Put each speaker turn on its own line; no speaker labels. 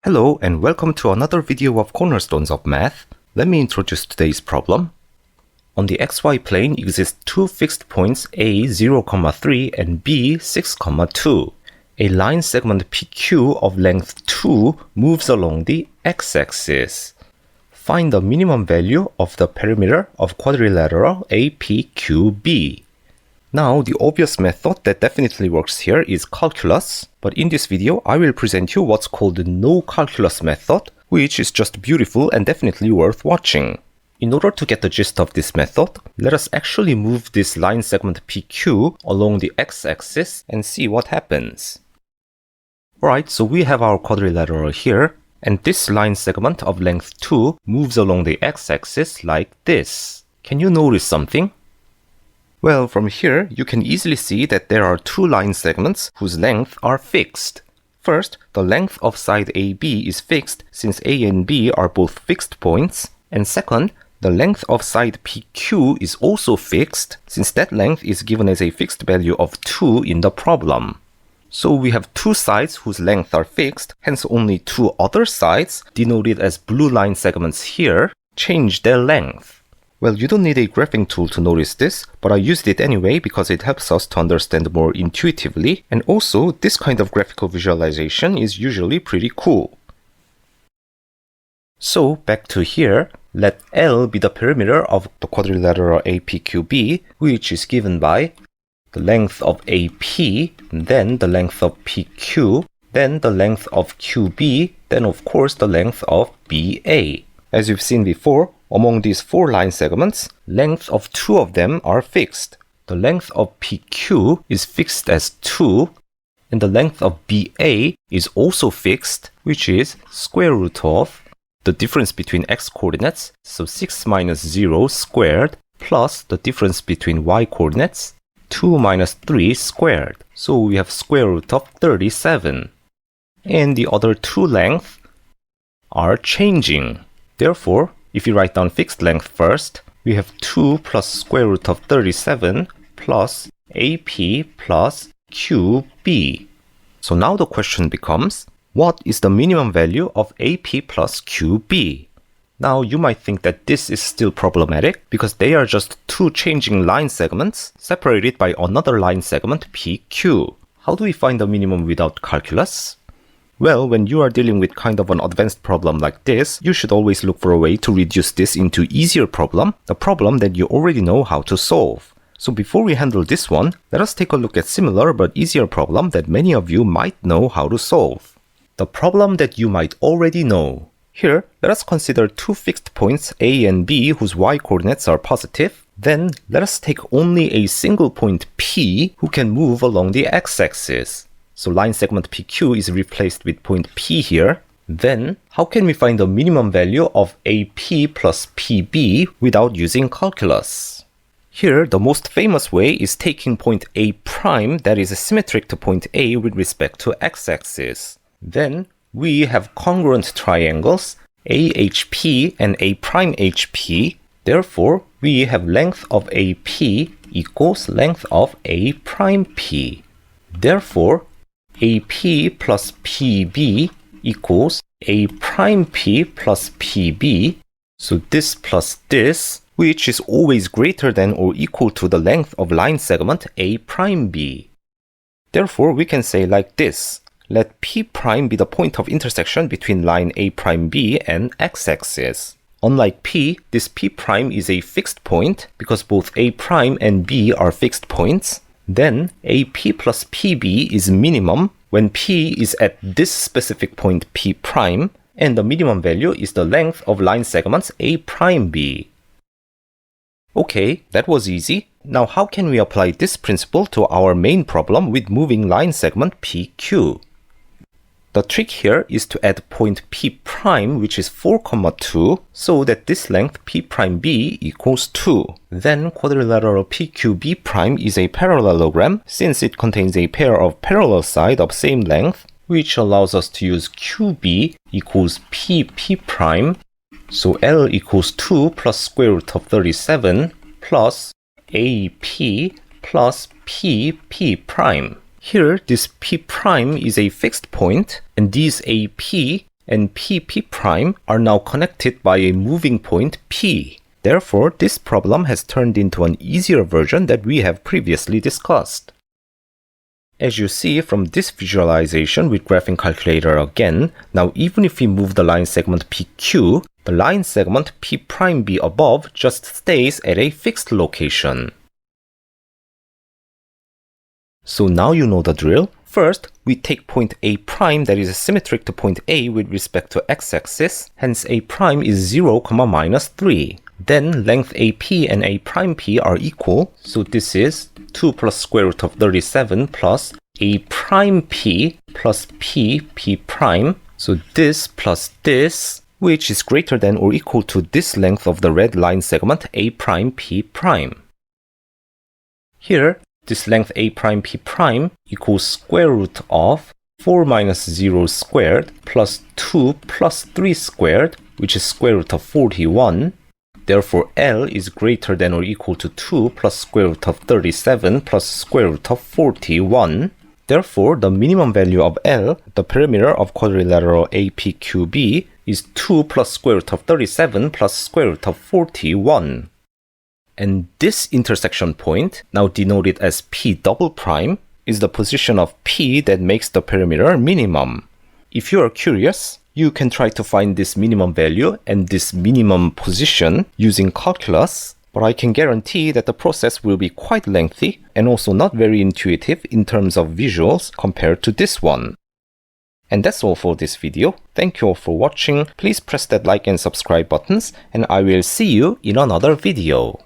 Hello and welcome to another video of Cornerstones of Math. Let me introduce today's problem. On the xy plane exist two fixed points A 0,3 and B 6,2. A line segment PQ of length 2 moves along the x-axis. Find the minimum value of the perimeter of quadrilateral APQB. Now, the obvious method that definitely works here is calculus, but in this video, I will present you what's called the no calculus method, which is just beautiful and definitely worth watching. In order to get the gist of this method, let us actually move this line segment PQ along the x-axis and see what happens. Alright, so we have our quadrilateral here, and this line segment of length 2 moves along the x-axis like this. Can you notice something? Well, from here, you can easily see that there are two line segments whose length are fixed. First, the length of side AB is fixed since A and B are both fixed points. And second, the length of side PQ is also fixed since that length is given as a fixed value of 2 in the problem. So we have two sides whose length are fixed, hence only two other sides, denoted as blue line segments here, change their length. Well, you don't need a graphing tool to notice this, but I used it anyway because it helps us to understand more intuitively, and also this kind of graphical visualization is usually pretty cool. So back to here, let L be the perimeter of the quadrilateral APQB, which is given by the length of AP, then the length of PQ, then the length of QB, then of course the length of BA. As you've seen before, among these four line segments, length of two of them are fixed. The length of PQ is fixed as 2, and the length of BA is also fixed, which is square root of the difference between x coordinates, so 6 minus 0 squared, plus the difference between y coordinates, 2 minus 3 squared. So we have square root of 37. And the other two lengths are changing. Therefore, if you write down fixed length first, we have 2 plus square root of 37 plus AP plus QB. So now the question becomes, what is the minimum value of AP plus QB? Now you might think that this is still problematic because they are just two changing line segments separated by another line segment PQ. How do we find the minimum without calculus? Well, when you are dealing with kind of an advanced problem like this, you should always look for a way to reduce this into easier problem, the problem that you already know how to solve. So before we handle this one, let us take a look at similar but easier problem that many of you might know how to solve. The problem that you might already know. Here, let us consider two fixed points A and B whose y coordinates are positive. Then, let us take only a single point P who can move along the x-axis. So line segment PQ is replaced with point P here. Then, how can we find the minimum value of AP plus PB without using calculus? Here, the most famous way is taking point A prime that is symmetric to point A with respect to x-axis. Then, we have congruent triangles AHP and A prime HP. Therefore, we have length of AP equals length of A prime P. Therefore, AP plus PB equals A prime P plus PB. So this plus this, which is always greater than or equal to the length of line segment A prime B. Therefore, we can say like this. Let P prime be the point of intersection between line A prime B and x-axis. Unlike P, this P prime is a fixed point because both A prime and B are fixed points. Then AP plus PB is minimum when P is at this specific point P prime, and the minimum value is the length of line segments A prime B. Okay, that was easy. Now how can we apply this principle to our main problem with moving line segment PQ? The trick here is to add point P prime, which is 4,2, so that this length P prime B equals 2. Then quadrilateral PQB prime is a parallelogram since it contains a pair of parallel sides of same length, which allows us to use QB equals PP prime. So L equals 2 plus square root of 37 plus AP plus PP prime. Here, this P prime is a fixed point, and these AP and P prime are now connected by a moving point P. Therefore, this problem has turned into an easier version that we have previously discussed. As you see from this visualization with graphing calculator again, now even if we move the line segment PQ, the line segment P'B above just stays at a fixed location. So now you know the drill. First, we take point A prime that is symmetric to point A with respect to x-axis, hence A prime is 0, minus 3. Then length AP and A prime P are equal, so this is 2 plus square root of 37 plus A prime P plus P prime. So this plus this, which is greater than or equal to this length of the red line segment A prime P prime. Here, this length A prime P prime equals square root of 4 minus 0 squared plus 2 plus 3 squared, which is square root of 41. Therefore, L is greater than or equal to 2 plus square root of 37 plus square root of 41. Therefore, the minimum value of L, the perimeter of quadrilateral APQB, is 2 plus square root of 37 plus square root of 41. And this intersection point, now denoted as P double prime, is the position of P that makes the perimeter minimum. If you are curious, you can try to find this minimum value and this minimum position using calculus, but I can guarantee that the process will be quite lengthy and also not very intuitive in terms of visuals compared to this one. And that's all for this video. Thank you all for watching. Please press that like and subscribe buttons, and I will see you in another video.